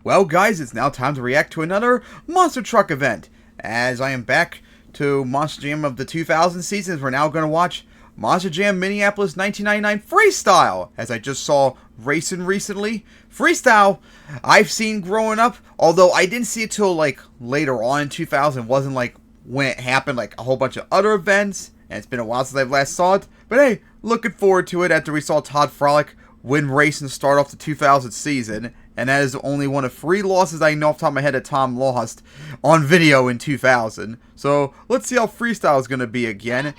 Well guys, it's now time to react to another Monster Truck event. As I am back to Monster Jam of the 2000 seasons, we're now going to watch Monster Jam Minneapolis 1999 Freestyle. As I just saw racing recently. Freestyle, I've seen growing up, although I didn't see it till like later on in 2000. It wasn't like when it happened, like a whole bunch of other events. And it's been a while since I've last saw it. But hey, looking forward to it after we saw Todd Frolic win race and start off the 2000 season. And that is only one of 3 losses I know off the top of my head that Tom lost on video in 2000. So let's see how Freestyle is going to be again.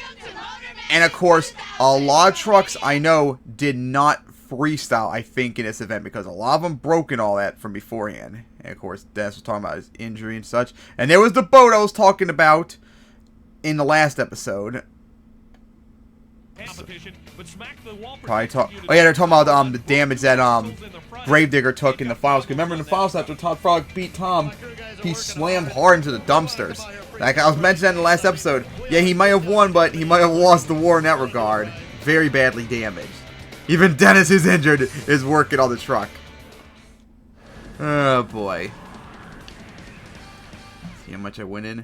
And of course, a lot of trucks I know did not freestyle, I think, in this event, because a lot of them broke and all that from beforehand. And of course, Dennis was talking about his injury and such. And there was the boat I was talking about in the last episode. Probably talk. Oh yeah, they're talking about the damage that Gravedigger took in the finals. Remember in the finals after Todd Frolic beat Tom, he slammed hard into the dumpsters. Like I was mentioning in the last episode. Yeah, he might have won, but he might have lost the war in that regard. Very badly damaged. Even Dennis, who's injured, is working on the truck. Oh boy. See how much I went in?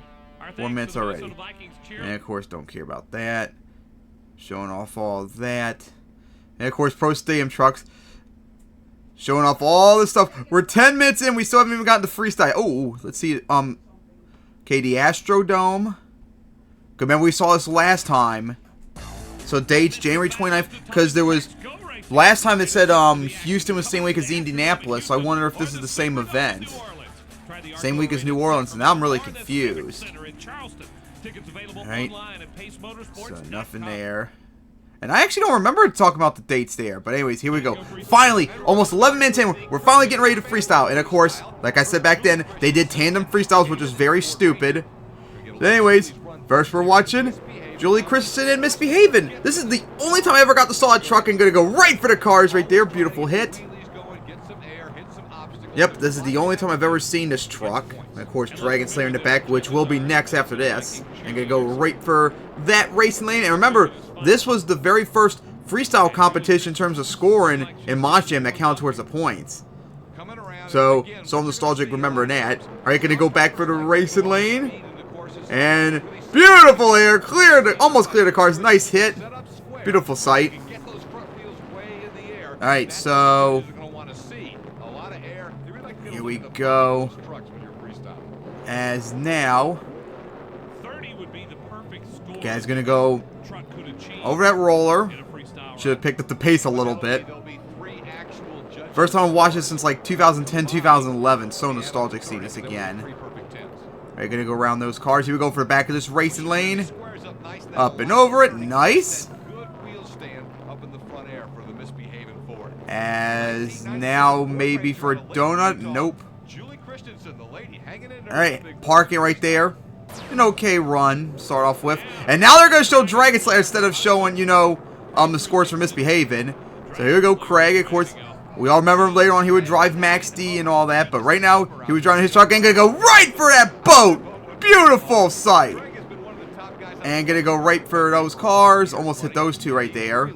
4 minutes already. And of course, don't care about that. Showing off all of that. And of course, Pro Stadium trucks. Showing off all this stuff. We're 10 minutes in. We still haven't even gotten to Freestyle. Oh, let's see. Okay, the Astrodome. Remember, we saw this last time. So, dates January 29th. Because there was... Last time it said Houston was the same week as Indianapolis. So, I wonder if this is the same event. Same week as New Orleans. And now I'm really confused. Alright, so nothing there. And I actually don't remember talking about the dates there. But anyways, here we go. Finally, almost 11 minutes in, we're finally getting ready to freestyle. And of course, like I said back then, they did tandem freestyles, which is very stupid. But anyways, first we're watching Julie Christensen and Misbehaving. This is the only time I ever got to saw a truck and gonna go right for the cars right there. Beautiful hit. Yep, this is the only time I've ever seen this truck. And of course, Dragon Slayer in the back, which will be next after this. And gonna go right for that racing lane. And remember, this was the very first freestyle competition in terms of scoring in Monster Jam that counted towards the points. So nostalgic remembering that. Are you gonna go back for the racing lane? And beautiful here, almost clear the cars. Nice hit, beautiful sight. All right, so. Here we go. As now, guy's gonna go over that roller. Should have picked up the pace a little bit. First time I watched it since like 2010, 2011. So nostalgic seeing this again. Alright, gonna go around those cars. Here we go for the back of this racing lane. Up and over it. Nice. As now maybe for a donut. Nope. Alright, parking right there. An okay run, start off with. And now they're going to show Dragon Slayer instead of showing, you know, the scores for Misbehaving. So here we go, Craig. Of course, we all remember later on he would drive Max D and all that. But right now, he was driving his truck and going to go right for that boat. Beautiful sight. And going to go right for those cars. Almost hit those two right there.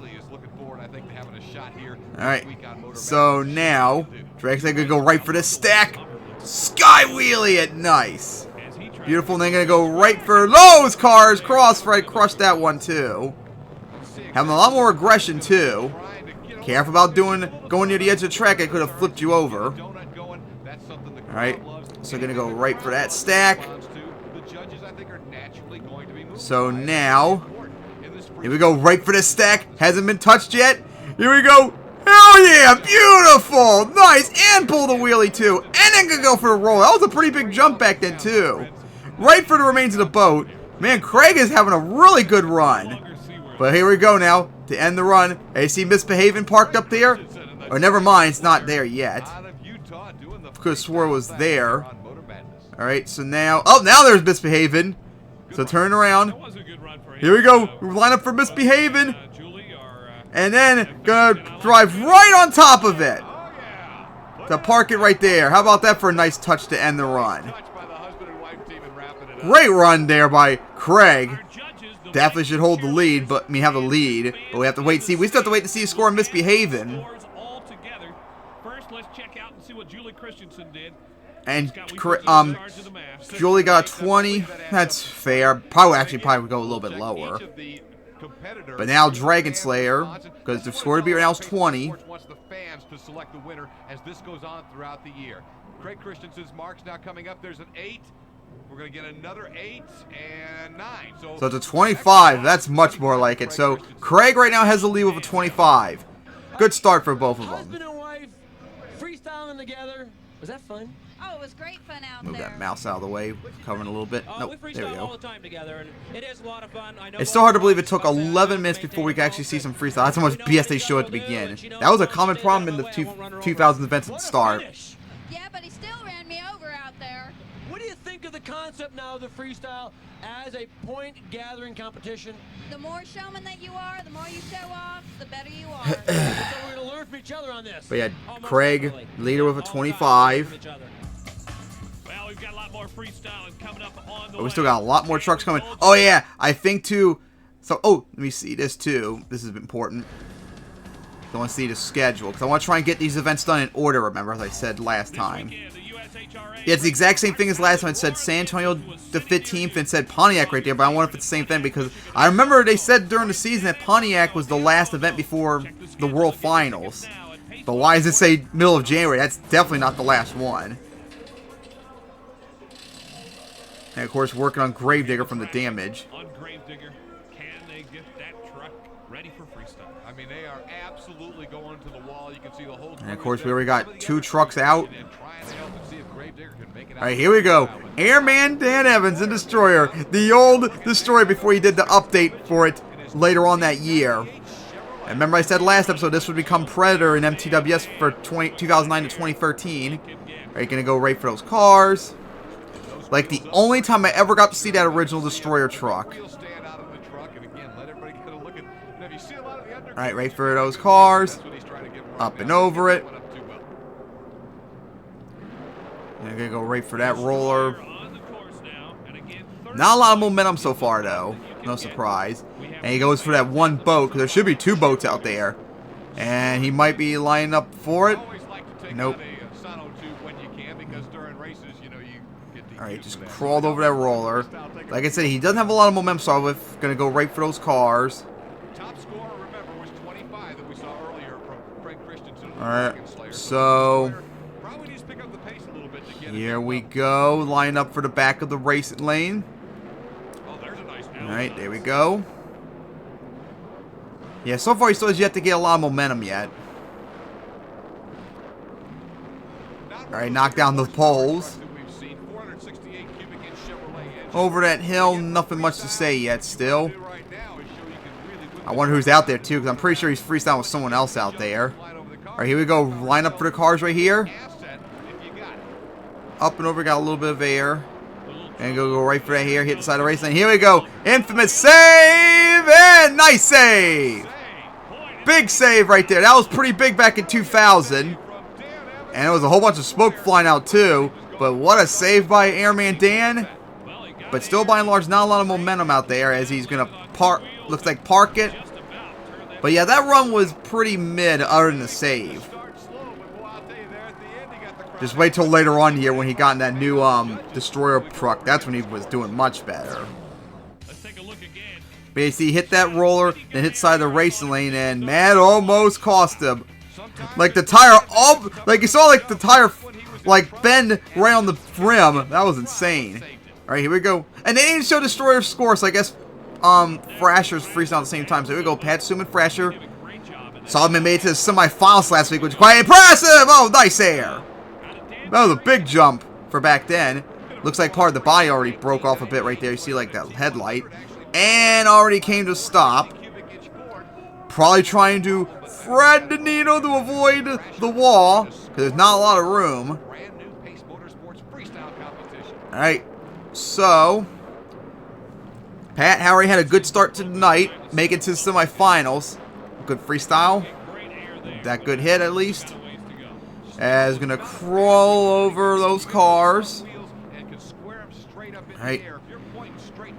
Alright, so now, Dragon Slayer going to go right for the stack. Sky wheelie it, nice. Beautiful, and then going to go right for those cars. Crossfire, crushed that one too. Having a lot more aggression too. Careful about going near the edge of the track. It could have flipped you over. Alright, so going to go right for that stack. So now, here we go, right for the stack. Hasn't been touched yet. Here we go. Hell yeah, beautiful, nice, and pull the wheelie too, and then gonna go for the roll. That was a pretty big jump back then too. Right for the remains of the boat. Man, Craig is having a really good run. But here we go now, to end the run. Hey, see Misbehaving parked up there? Or never mind, it's not there yet. Could have swore it was there. Alright, so now, oh, now there's Misbehaving. So turn around. Here we go, line up for Misbehaving. And then, gonna drive right on top of it. To park it right there. How about that for a nice touch to end the run? Great run there by Craig. Definitely should hold the lead, but have the lead. But we have to wait and see. We still have to wait to see a score on Misbehaving. to see what Julie Christensen did. And Julie got 20. That's fair. Probably would go a little bit lower. But now Dragon Slayer, because the score to beat right now is 20. Wants the fans to select the winner as this goes on throughout the year. Craig Christensen's marks now coming up. There's an 8. We're going to get another 8 and 9. So it's a 25. That's much more like it. So Craig right now has the lead with a 25. Good start for both of them. Husband and wife, freestyling together. Was that fun? Oh, it was great fun out Move there. that mouse out of the way, covering a little bit. Nope, we there we freestyle all go. the time together, and it is a lot of fun. I know It's still hard to believe it took 11 minutes before we could actually see some freestyle. That's how much BS they showed at the beginning. That was a common problem in the 2000 events at the start. Yeah, but he still ran me over out there. What do you think of the concept now of the freestyle as a point-gathering competition? The more showman that you are, the more you show off, the better you are. So we're going to learn from each other on this. But yeah, Craig, leader with a 25. Well, we've got a lot more freestyling coming up on the But we still got a lot more trucks coming. Oh yeah, I think too. So, let me see this too. This is important. I want to see the schedule because I want to try and get these events done in order. Remember, as I said last time. Yeah, it's the exact same thing as last time. It said San Antonio the 15th and said Pontiac right there, but I wonder if it's the same thing because I remember they said during the season that Pontiac was the last event before the World Finals. But why does it say middle of January? That's definitely not the last one. And of course, working on Gravedigger from the damage. On Gravedigger, can they get that truck ready for freestyle? I mean, they are absolutely going to the wall. You can see the whole. And of course, we already got 2 trucks out. All Alright, here we go. Airman Dan Evans and Destroyer. The old Destroyer before he did the update for it later on that year. And remember I said last episode this would become Predator in MTWS for 2009 to 2013. Are you going to go right for those cars? Like the only time I ever got to see that original Destroyer truck. Alright, right for those cars. Up and over it. I'm going to go right for that roller. Not a lot of momentum so far, though. No surprise. And he goes for that one boat, because there should be 2 boats out there. And he might be lining up for it. Nope. Alright, just crawled over that roller. Like I said, he doesn't have a lot of momentum, so I'm going to go right for those cars. Alright, so here we go. Line up for the back of the racing lane. Alright, there we go. Yeah, so far he still has yet to get a lot of momentum yet. Alright, knock down the poles. Over that hill, nothing much to say yet still. I wonder who's out there too, because I'm pretty sure he's freestyling with someone else out there. Alright, here we go. Line up for the cars right here. Up and over, got a little bit of air. And go right for that here. Hit the side of the race lane. Here we go. Infamous save! And nice save! Big save right there. That was pretty big back in 2000. And there was a whole bunch of smoke flying out too. But what a save by Airman Dan. But still by and large, not a lot of momentum out there as he's going to park it. But yeah, that run was pretty mid other than the save. Just wait till later on here when he got in that new Destroyer truck. That's when he was doing much better. But you see, he hit that roller, then hit side of the racing lane, and man, almost cost him. Like the tire, like you saw, like the tire, like bend right on the rim. That was insane. All right, here we go. And they didn't show Destroyer's score, so I guess Thrasher's freestyle at the same time. So here we go, Pat Suman, Thrasher. Solomon made it to the semifinals last week, which is quite impressive. Oh, nice air. That was a big jump for back then. Looks like part of the body already broke off a bit right there. You see like that headlight. And already came to stop. Probably trying to thread the needle to avoid the wall, because there's not a lot of room. Alright, so Pat Howery had a good start to the night, making it to the semifinals. Good freestyle. That good hit at least. As gonna crawl over those cars. Alright.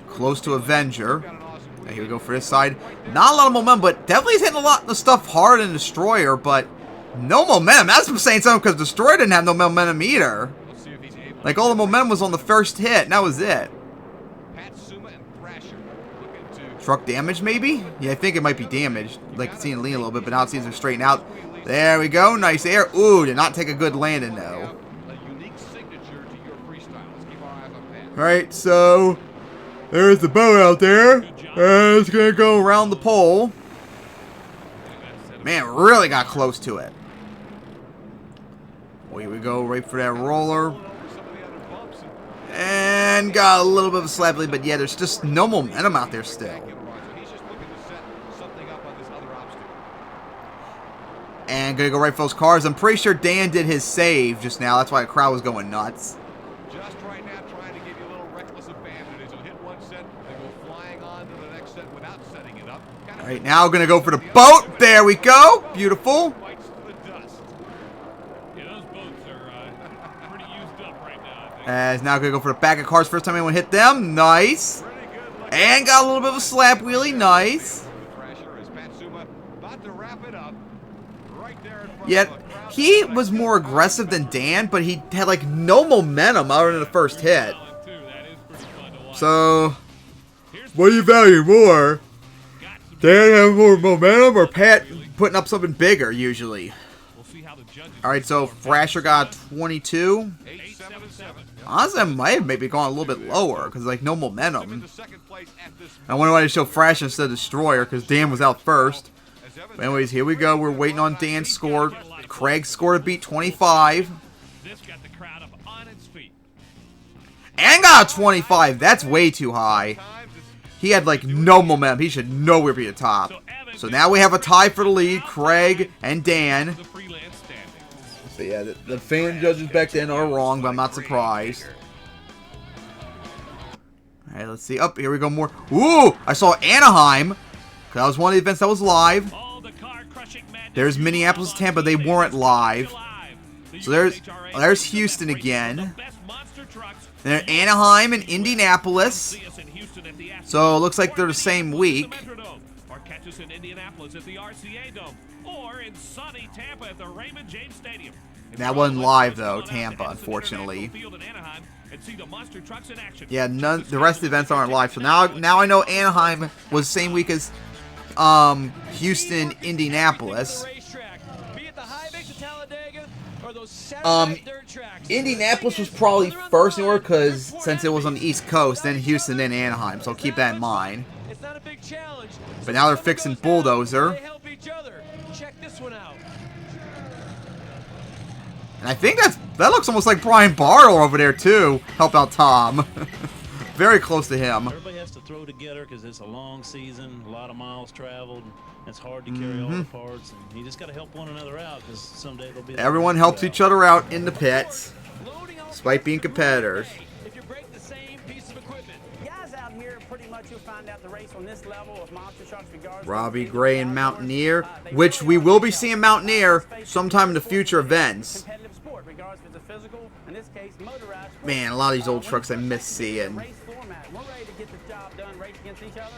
Close to Avenger. Right, here we go for this side. Not a lot of momentum, but definitely is hitting a lot of stuff hard in Destroyer, but No momentum. That's what I'm saying something because Destroyer didn't have no momentum either. Let's see if he's able Like, all the momentum was on the first hit, and that was it. Patsuma and Thrasher looking to Truck damage, maybe? Yeah, I think it might be damaged. Like, seeing it lean a little bit, but now it seems to straighten out. There we go. Nice air. Ooh, did not take a good landing, though. a unique signature to your freestyle. Let's keep our eyes on that. Alright, so there's the boat out there. And it's going to go around the pole. Man, really got close to it. Here we go, right for that roller. Some of the other bumps And got a little bit of a slap lead, but yeah, there's just no momentum out there still. He's just looking to set something up on this other obstacle. And gonna go right for those cars. I'm pretty sure Dan did his save just now. That's why the crowd was going nuts. Just right now trying to give you a little reckless abandon as you'll hit one set and go flying on to the next set without setting it up. Alright, now gonna go for the boat. There we go. Beautiful. Bites to the dust. Yeah, those boats are pretty used up right now, I think. As now gonna go for the back of cars. First time anyone hit them. Nice. Pretty good look. And got a little bit of a slap wheelie. Nice. Thrasher as Patsuma about to wrap it up. Right there in front Yet of the crowd. he was more aggressive than Dan, but he had like no momentum other than the first hit. Too. That is pretty fun to watch. So, Here's what do you value more? got some- Dan have more momentum or Pat putting up something bigger usually? We'll see how the judges. Alright, so Thrasher got 22. 877. Honestly, I might have maybe gone a little bit lower because like no momentum. Into second place at this I wonder why they show Thrasher instead of Destroyer because Dan was out first. as Evans But anyways, here we go. We're waiting on Dan's score. Craig's score to beat 25. This got the crowd up on its feet. And got a 25. That's way too high. times it's He had like no momentum. He should nowhere be the top. So now we have a tie for the lead. Craig and Dan. The freelance standing. So yeah, the fan judges back then are wrong, but I'm not surprised. Alright, let's see. Up here we go more. Ooh! I saw Anaheim. That was one of the events that was live. All the car-crushing madness There's you Minneapolis, saw Tampa. They on weren't Tuesday. live. The So there's USHRA Houston brings the again. best monster trucks. Then Anaheim and Indianapolis. See us in Houston at the Astros. So it looks like they're the same Minneapolis week. at the Metrodome, or catch us in Indianapolis at the RCA Dome, or in sunny Tampa at the Raymond James Stadium. That wasn't live though, Tampa, unfortunately. Field in Anaheim and see the monster trucks in action. Yeah, none. The rest of the events aren't live. So now I know Anaheim was the same week as Houston, Indianapolis. Indianapolis was probably first in order because since it was on the East Coast, then Houston, then Anaheim. So keep that in mind. It's not a big challenge. But now they're fixing Bulldozer. They help each other. Check this one out. And I think that looks almost like Brian Bartle over there too. Help out Tom. Very close to him. Everybody has to throw together because it's a long season, a lot of miles traveled. It's hard to carry all the parts, and you just got to help one another out because someday it'll be. Everyone helps each other out in the pits, despite being competitors. If you break the same piece of equipment. Guys out here, pretty much you'll find out the race on this level of monster trucks regardless. Robbie Gray and Mountaineer, which we will be seeing Mountaineer sometime in the future events. Competitive sport, regardless if it's a physical, in this case, motorized. Man, a lot of these old trucks I miss seeing. Race format. We're ready to get the job done, race against each other.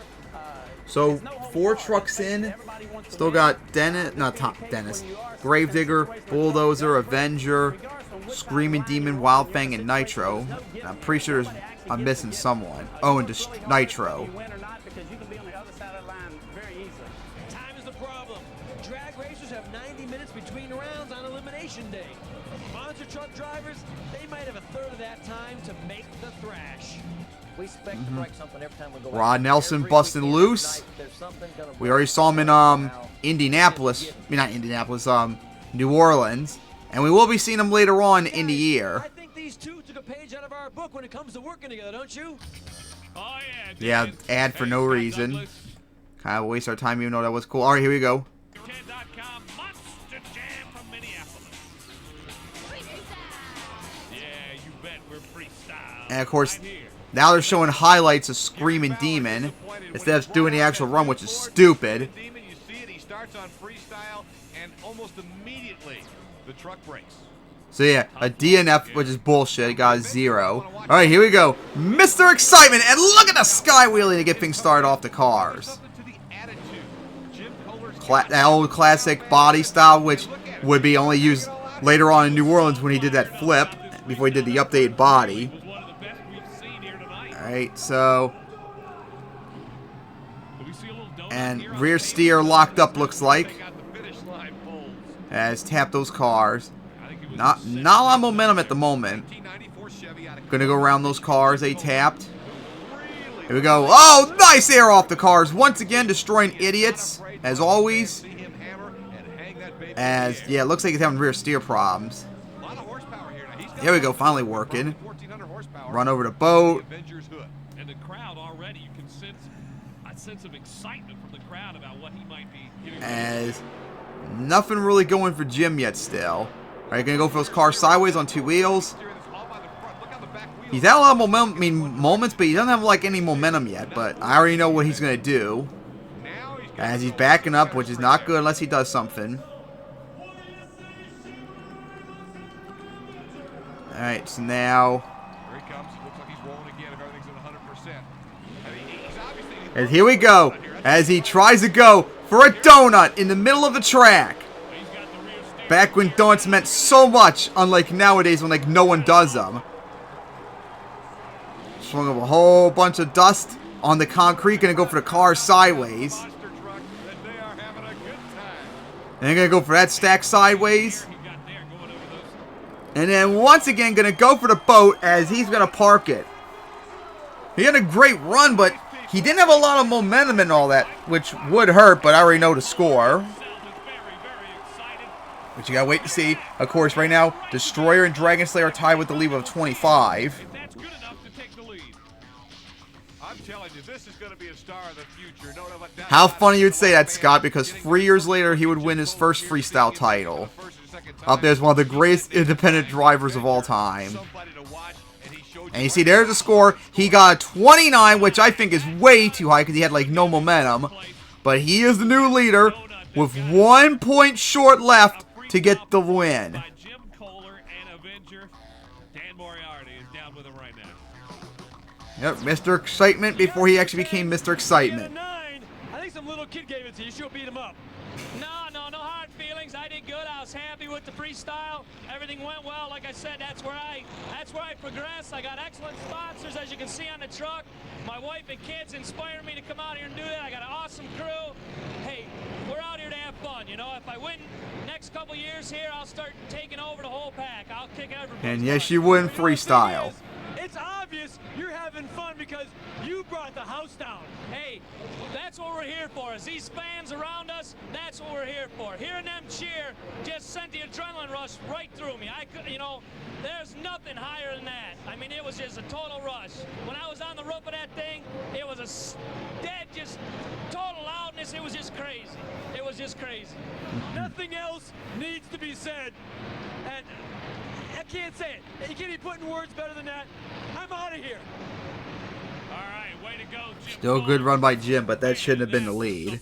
So 4 trucks in, still got Dennis, Gravedigger, Bulldozer, Avenger, Screaming Demon, Wildfang, and Nitro. And I'm pretty sure I'm missing someone. Oh, and just Nitro. Win or not, because you can be on the other side of the line very easily. Time is the problem. Drag racers have 90 minutes between rounds on elimination day. Monster truck drivers, they might have a third of that time to make the thrash. We expect to break something every time we go Rod out. Nelson Every busting weekend, loose. tonight, there's something gonna We break. already saw him in Now, Indianapolis. I mean, not Indianapolis, New Orleans. And we will be seeing him later on in the year. I think these two took a page out of our book when it comes to working together, don't you? Oh Yeah, Dan. ad for Hey, no Scott Reason. Douglas, Kind of waste our time even though that was cool. Alright, here we go. 10.com Monster Jam from Minneapolis. Yeah, you bet we're freestyle. And of course, Right here. now they're showing highlights of Screaming Demon instead of doing the actual run, which is stupid. Demon, you see it, he starts on freestyle, and almost immediately the truck breaks. So yeah, a DNF, which is bullshit. It got a 0. Alright, here we go. Mr. Excitement, and look at the sky wheelie to get things started off the cars. Something to the attitude. Jim Kohler's That old classic body style, which would be only used later on in New Orleans when he did that flip before he did the updated body. Alright, so... And rear steer locked up, looks like. As tap those cars. Not a lot of momentum at the moment. Gonna go around those cars they tapped. Here we go. Oh, nice air off the cars. Once again, destroying idiots, as always. As, yeah, it looks like he's having rear steer problems. Here we go, finally working. Run over the boat. And the crowd already, you can sense a sense of excitement from the crowd about what he might be giving. As nothing really going for Jim yet still. Alright, gonna go for those cars sideways on two wheels. He's had a lot of momentum, moments, but he doesn't have like any momentum yet. But I already know what he's gonna do. As he's backing up, which is not good unless he does something. Alright, so now... Here he comes. Looks like he's rolling again if everything's at 100%. And here we go. As he tries to go for a donut in the middle of the track. Back when donuts meant so much, unlike nowadays when like no one does them. Swung up a whole bunch of dust on the concrete. Gonna go for the car sideways. And they're gonna go for that stack sideways. And then once again gonna go for the boat as he's gonna park it. He had a great run, but he didn't have a lot of momentum and all that, which would hurt, but I already know the score. But you gotta wait to see. Of course, right now, Destroyer and Dragon Slayer are tied with the lead of 25. I'm telling you, this is going to be a star of the future. How funny you would say that, Scott, because 3 years later, he would win his first freestyle title. Up there as one of the greatest independent drivers of all time. And you see, there's the score. He got a 29, which I think is way too high because he had, like, no momentum. But he is the new leader with 1 point short left to get the win. Yep, Mr. Excitement before he actually became Mr. Excitement. I think some little kid gave it to you. She'll beat him up. No hard feelings. I did good. I was happy with the freestyle. Everything went well. Like I said, that's where I progressed. I got excellent sponsors, as you can see on the truck. My wife and kids inspired me to come out here and do that. I got an awesome crew. Hey, we're out here to have fun. You know, if I win next couple years here, I'll start taking over the whole pack. I'll kick everybody. And yes, you win freestyle. It's obvious you're having fun because you brought the house down. Hey, that's what we're here for. Is these fans around us, that's what we're here for. Hearing them cheer just sent the adrenaline rush right through me. I could, you know, there's nothing higher than that. I mean, it was just a total rush. When I was on the roof of that thing, it was a dead, just total loudness. It was just crazy. It was just crazy. Nothing else needs to be said. And I can't say it. You can't be putting words better than that. I'm out of here. All right, way to go, Jim. Still a good run by Jim, but that shouldn't have been the lead.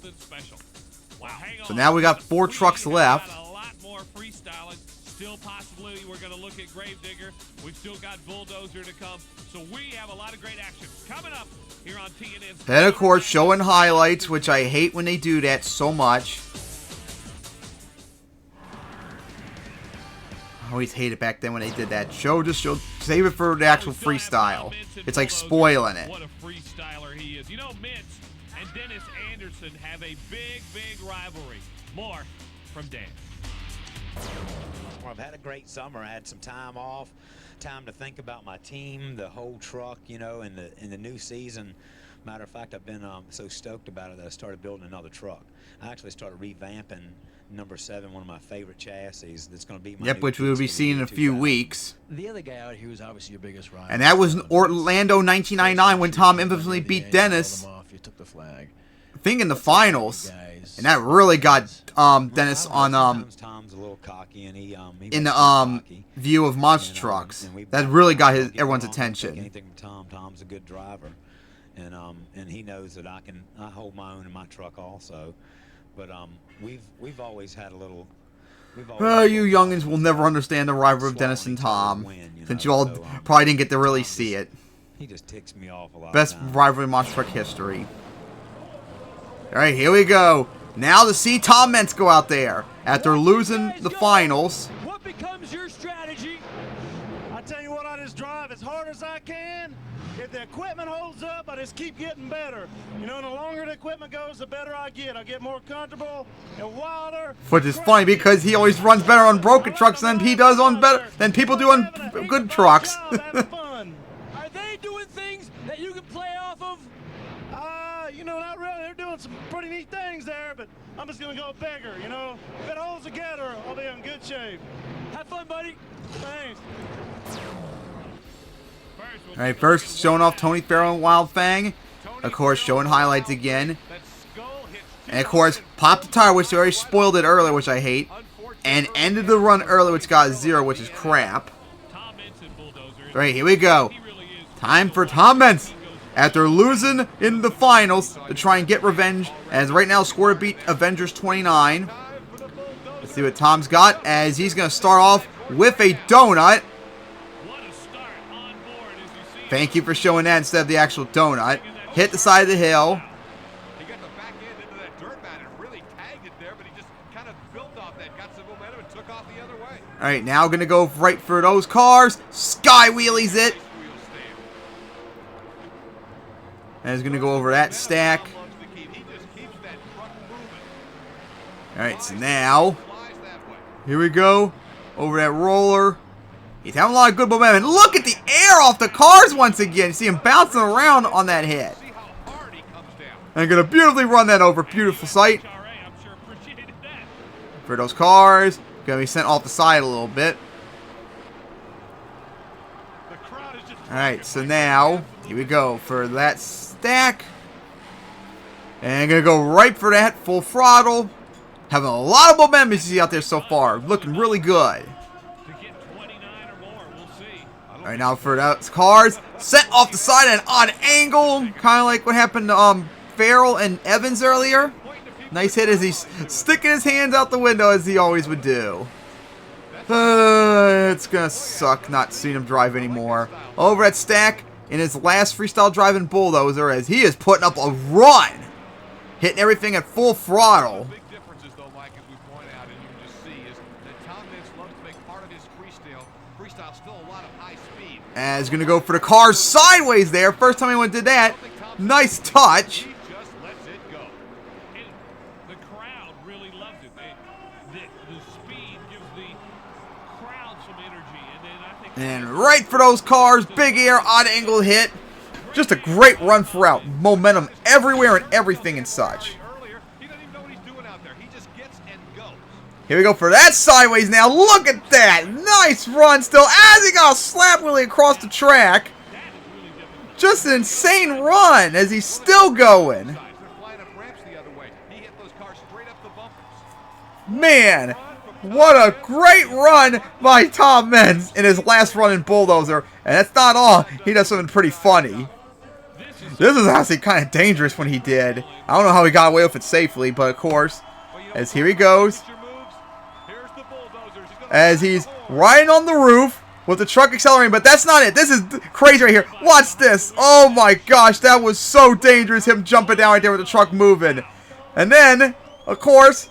Wow, So now we got 4 trucks left. A lot more freestyling. Still possibly we're going to look at Gravedigger. We've still got Bulldozer to come. So we have a lot of great action coming up here on TNN. And of course, showing highlights, which I hate when they do that so much. I always hated back then when they did that. Save it for the actual freestyle. It's like spoiling it. What a freestyler he is. You know, Mints and Dennis Anderson have a big rivalry. More from Dan. Well, I've had a great summer. I had some time off, time to think about my team, the whole truck, you know, in the new season. Matter of fact, I've been so stoked about it that I started building another truck. I actually started revamping number 7, one of my favorite chassis. That's going to be my which we will be seeing in a few weeks. The other guy out here was obviously your biggest rival. And that was in Orlando 1999 when Tom infamously beat Dennis. You took the flag. I think in the finals. And that really got Dennis on Tom's a little cocky, and he in the view of monster trucks. That really got everyone's attention. Anything from Tom. Tom's a good driver, and he knows that I hold my own in my truck also. But we've always had a little. You youngins will never understand the rivalry of Dennis and Tom, since you all probably didn't get to really see it. He just ticks me off a lot. Best rivalry in monster truck history. All right, here we go. Now to see Tom Meents go out there after losing the finals. What becomes your strategy? I tell you what, I just drive as hard as I can. If the equipment holds up, I just keep getting better. You know, the longer the equipment goes, the better I get. I get more comfortable and wilder. Which is funny because he always runs better on broken trucks than he does on than people do on good trucks. Are they doing things that you can play off of? You know, not really. They're doing some pretty neat things there, but I'm just going to go bigger, you know. If it holds together, I'll be in good shape. Have fun, buddy. Thanks. Alright, first showing off Tony Farrell and Wild Fang. Of course, showing highlights again. And of course, popped the tire, which they already spoiled it earlier, which I hate. And ended the run early, which got 0, which is crap. Alright, here we go. Time for Tom Meents. After losing in the finals to try and get revenge, as right now score to beat Avengers 29. Let's see what Tom's got, as he's going to start off with a donut. Thank you for showing that instead of the actual donut. Hit the side of the hill. He got the back end into that dirt mat and really tagged it there, but he just kind of built off that, got some momentum and took off the other way. Alright, now going to go right for those cars. Sky wheelies it. And he's going to go over that stack. Alright, so now, here we go. Over that roller. He's having a lot of good momentum. Look at the air off the cars once again. You see him bouncing around on that hit. And going to beautifully run that over. Beautiful sight. For those cars. Going to be sent off the side a little bit. Alright, so now, here we go for that stack. And going to go right for that full throttle. Having a lot of momentum you see out there so far. Looking really good. Alright, now for those cars. Sent off the side at an odd angle. Kind of like what happened to Farrell and Evans earlier. Nice hit as he's sticking his hands out the window as he always would do. It's going to suck not seeing him drive anymore. Over at Stack in his last freestyle driving bulldozer as he is putting up a run. Hitting everything at full throttle. As going to go for the cars sideways there. First time anyone did that. Nice touch. The crowd really loved it. The speed gives the crowd some energy. And then I think and right for those cars. Big air, odd angle hit. Just a great run throughout. Momentum everywhere and everything and such. Here we go for that sideways now. Look at that. Nice run still as he got a slap wheelie across the track. Just an insane run as he's still going. Man, what a great run by Tom Meents in his last run in Bulldozer. And that's not all. He does something pretty funny. This is actually kind of dangerous when he did. I don't know how he got away with it safely, but of course, as here he goes. As he's riding on the roof with the truck accelerating, but that's not it. This is crazy right here. Watch this. Oh my gosh, that was so dangerous, him jumping down right there with the truck moving. And then, of course,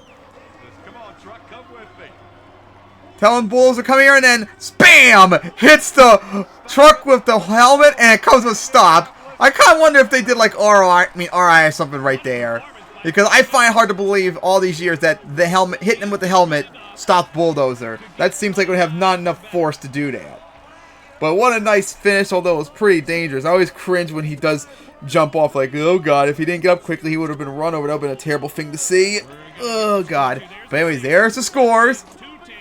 telling Bulls to come here, and then spam! Hits the truck with the helmet, and it comes to a stop. I kind of wonder if they did like RI or something right there. Because I find it hard to believe all these years that the helmet, hitting him with the helmet, stopped Bulldozer. That seems like it would have not enough force to do that. But what a nice finish, although it was pretty dangerous. I always cringe when he does jump off like, oh god, if he didn't get up quickly, he would have been run over. That would have been a terrible thing to see. Oh god. But anyways, there's the scores.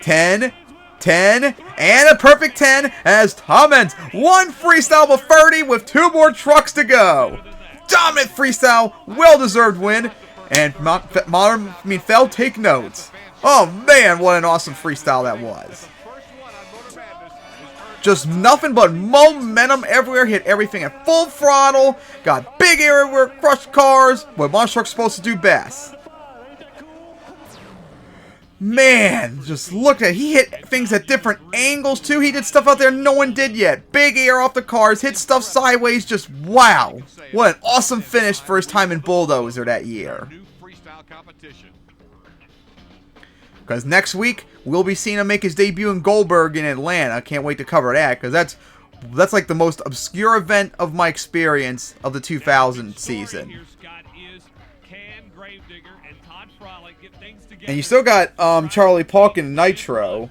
10, 10, and a perfect 10 as Tom Meents won freestyle with 30 with 2 more trucks to go. Dominant freestyle, well-deserved win. And Fel, take notes. Oh man, what an awesome freestyle that was. Just nothing but momentum everywhere. Hit everything at full throttle. Got big air everywhere, crushed cars. What Monster Truck's supposed to do best. Man, just look at, he hit things at different angles too. He did stuff out there no one did yet. Big air off the cars, hit stuff sideways, just wow. What an awesome finish for his time in Bulldozer that year. competition. Because next week, we'll be seeing him make his debut in Goldberg in Atlanta. I can't wait to cover that, because that's like the most obscure event of my experience of the 2000 season. Here, Scott, is can Gravedigger and Todd Frolic get things together? And you still got Charlie Paulk and Nitro.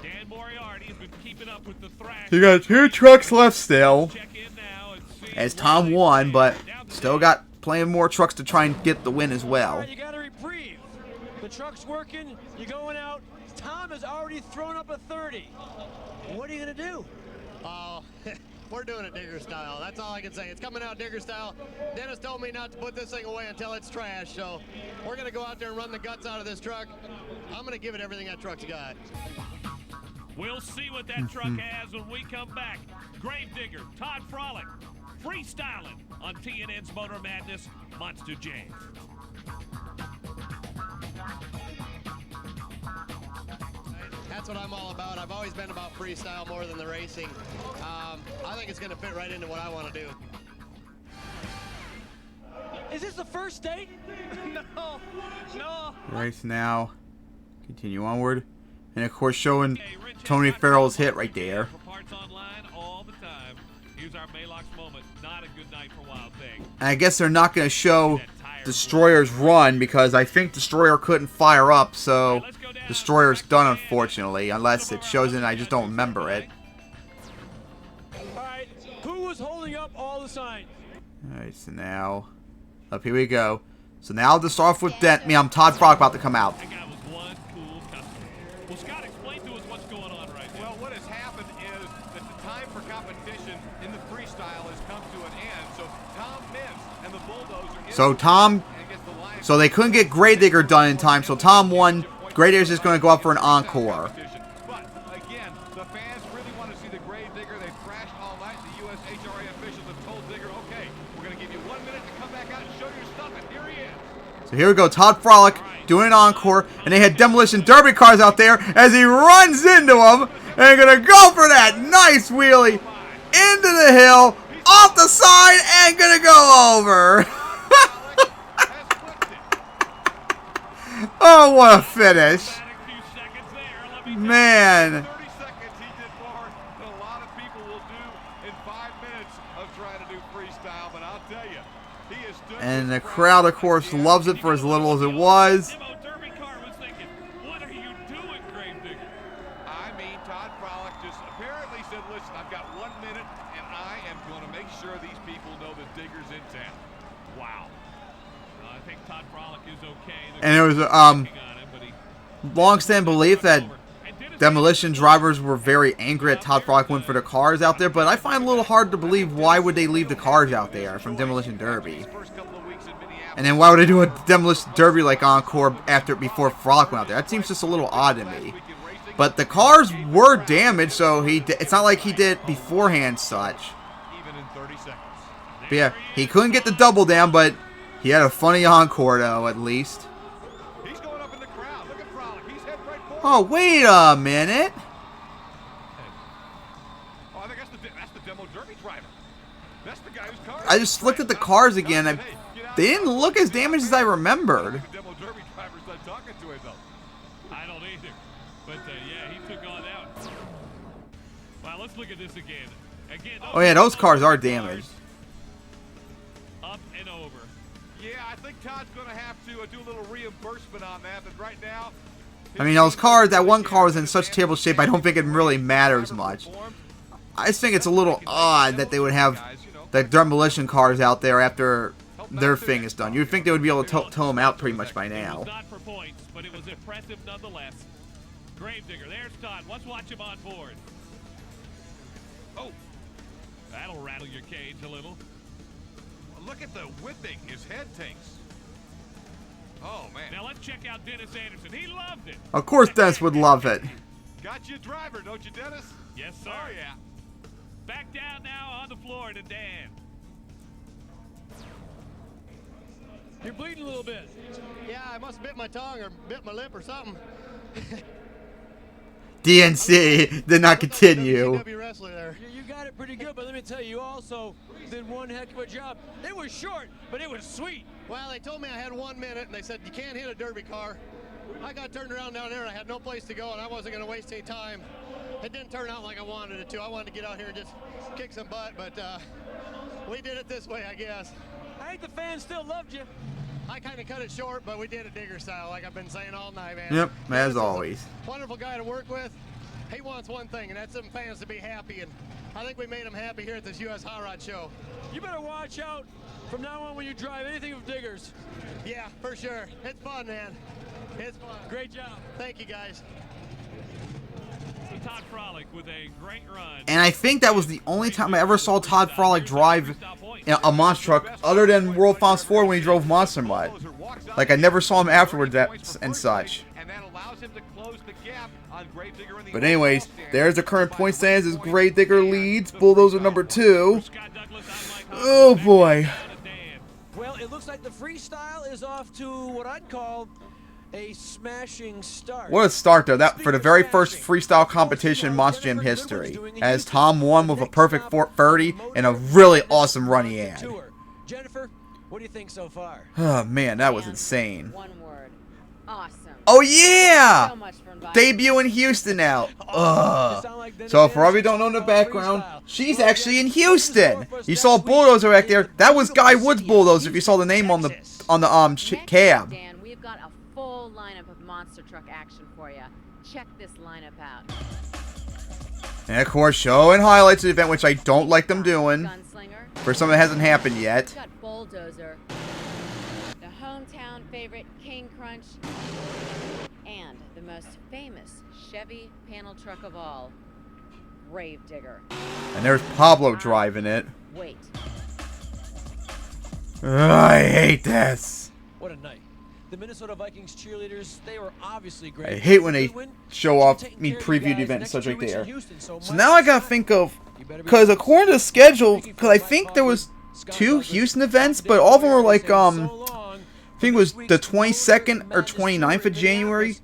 Dan Moriarty has been keeping up with the thrash. You got 2 trucks left still. Check in now and see As Tom won, but still got plenty more trucks to try and get the win as well. You got a reprieve. The truck's working. You're going out. Tom has already thrown up a 30. What are you going to do? Oh, we're doing it Digger style. That's all I can say. It's coming out Digger style. Dennis told me not to put this thing away until it's trash, so we're going to go out there and run the guts out of this truck. I'm going to give it everything that truck's got. We'll see what that truck has when we come back. Gravedigger, Todd Frolic, freestyling on TNN's Motor Madness Monster Jam. That's what I'm all about. I've always been about freestyle more than the racing. I think it's going to fit right into what I want to do. Is this the first date? No. Race now. Continue onward. And of course showing Tony Farrell's hit right there. Parts online all the time. Here's our Maylocks moment. Not a good night for Wild Thing. And I guess they're not going to show Destroyer's run because I think Destroyer couldn't fire up, so Destroyer's done, unfortunately, unless it shows it and I just don't remember it. Alright, who was holding up all the signs? Alright, so now, up here we go. So now to start off with I'm Todd Frolic about to come out. That guy was one cool customer. Well, Scott, explain to us what's going on right now. Well, what has happened is that the time for competition in the freestyle has come to an end. So Tom Meents and the Bulldozer. So they couldn't get Gravedigger done in time, so Tom won. Gravedigger's just going to go up for an encore. But again, the fans really want to see the Gravedigger. They thrashed all night. The U.S. HRA officials have told Digger, okay, we're going to give you 1 minute to come back out and show your stuff, and here he is. So here we go, Todd Frolic doing an encore, and they had Demolition Derby cars out there as he runs into them, and they're going to go for that nice wheelie into the hill, off the side, and going to go over. Oh, what a finish. Man. 30 seconds, he did more than a lot of people will do in 5 minutes of trying to do freestyle, but I'll tell you, he is stood. And the crowd, of course, loves it for as little as it was. Derby car was thinking, what are you doing, Gravedigger? I mean, Todd Frolic just apparently said, listen, I've got 1 minute, and I am going to make sure these people know that Digger's in town. Wow. I think Todd Frolic is okay. And it was long-standing belief that Demolition drivers were very angry at Todd Frolic went for the cars out there, but I find it a little hard to believe why would they leave the cars out there from Demolition Derby. And then why would they do a Demolition Derby like encore before Frolic went out there? That seems just a little odd to me. But the cars were damaged, so it's not like he did it beforehand such. But yeah, he couldn't get the double down, but he had a funny encore though, at least. He's going up in the crowd. Look at Frolic. He's heading right forward. Oh, wait a minute. Oh, I think that's the demo derby driver. That's the guy whose car. I just looked at the cars again. They didn't look as damaged as I remembered. The demo derby driver's not talking to him though. I don't either. But yeah, he took on out. Wow, let's look at this again. Oh yeah, those cars are damaged. Up and over. Yeah, I think Todd's going to have to do a little reimbursement on that. But right now, I mean, those cars, that one car was in such terrible shape, I don't think it really matters much. I just think it's a little odd that they would have the Demolition cars out there after their thing is done. You'd think they would be able to tow them out pretty much by now. It was not for points, but it was impressive nonetheless. Gravedigger, there's Todd. Let's watch him on board. Oh, that'll rattle your cage a little. Look at the whipping his head takes. Oh, man. Now let's check out Dennis Anderson. He loved it. Of course Dennis would love it. Got you a driver, don't you, Dennis? Yes, sir. Oh, yeah. Back down now on the floor to Dan. You're bleeding a little bit. Yeah, I must have bit my tongue or bit my lip or something. DNC did not continue. You got it pretty good, but let me tell you, you also did one heck of a job. It was short, but it was sweet. Well, they told me I had 1 minute, and they said, you can't hit a derby car. I got turned around down there, and I had no place to go, and I wasn't going to waste any time. It didn't turn out like I wanted it to. I wanted to get out here and just kick some butt, but we did it this way, I guess. I think the fans still loved you. I kind of cut it short, but we did it digger style, like I've been saying all night, man. Yep, as always. Wonderful guy to work with. He wants one thing, and that's some fans to be happy, and I think we made them happy here at this U.S. Hot Rod Show. You better watch out from now on when you drive anything with diggers. Yeah, for sure. It's fun, man. It's fun. Great job. Thank you, guys. Todd Frolic with a great run. And I think that was the only time I ever saw Todd Frolic drive a monster truck other than World Finals 4 when he drove Monster Mud. Like, I never saw him afterwards and such. But anyways, there's the current point stands as Grave Digger leads, Bulldozer number 2. Oh boy. Well, it looks like the freestyle is off to what I'd call a smashing start. What a start though, that for the very first freestyle competition in Monster Jam history, as Tom won with a perfect 430 and a really awesome run he had. Jennifer, what do you think so far? Oh man, that was insane. One word. Awesome. Oh yeah! So much fun. Debut in Houston now. Ugh. So for all of you who don't know in the background, she's actually in Houston. You saw a bulldozer back there. That was Guy Wood's bulldozer if you saw the name on the cab. Dan, we've got a full lineup of monster truck action for you. Check this lineup out. And of course, showing highlights of the event, which I don't like them doing. For something that hasn't happened yet. We've got Bulldozer, the hometown favorite King Crunch, and the most famous Chevy panel truck of all, Grave Digger. And there's Pablo driving it. Wait. I hate this. What a night. The Minnesota Vikings cheerleaders, they were obviously great. I hate when they show off me previewed events such like there. So now I gotta think of, because according to the schedule, because I think there was 2 Houston events, but all of them were like, I think it was the 22nd or 29th of January,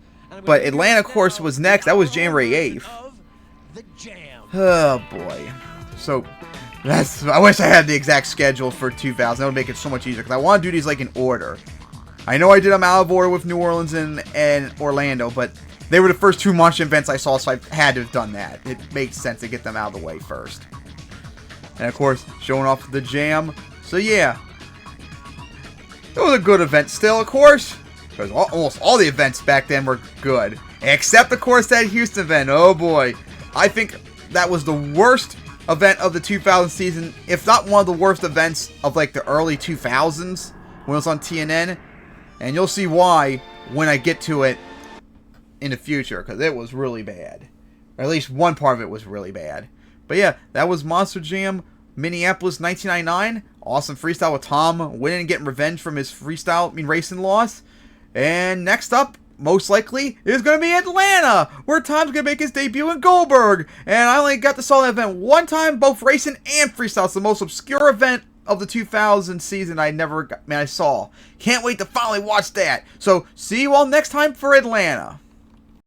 but Atlanta, of course, was next. That was January 8th. Oh boy. So I wish I had the exact schedule for 2000. That would make it so much easier, because I want to do these like in order. I know I did them out of order with New Orleans and Orlando, but they were the first 2 Monster events I saw, so I had to have done that. It makes sense to get them out of the way first. And of course, showing off the jam. So yeah, it was a good event still, of course, because almost all the events back then were good, except of course that Houston event. Oh boy, I think that was the worst event of the 2000 season, if not one of the worst events of like the early 2000s when it was on TNN. And you'll see why when I get to it in the future, because it was really bad. Or at least one part of it was really bad. But yeah, that was Monster Jam Minneapolis 1999. Awesome freestyle with Tom winning and getting revenge from his racing loss. And next up, most likely, is going to be Atlanta, where Tom's going to make his debut in Goldberg. And I only got to saw that event one time, both racing and freestyle. It's the most obscure event of the 2000 season I saw. Can't wait to finally watch that. So, see you all next time for Atlanta.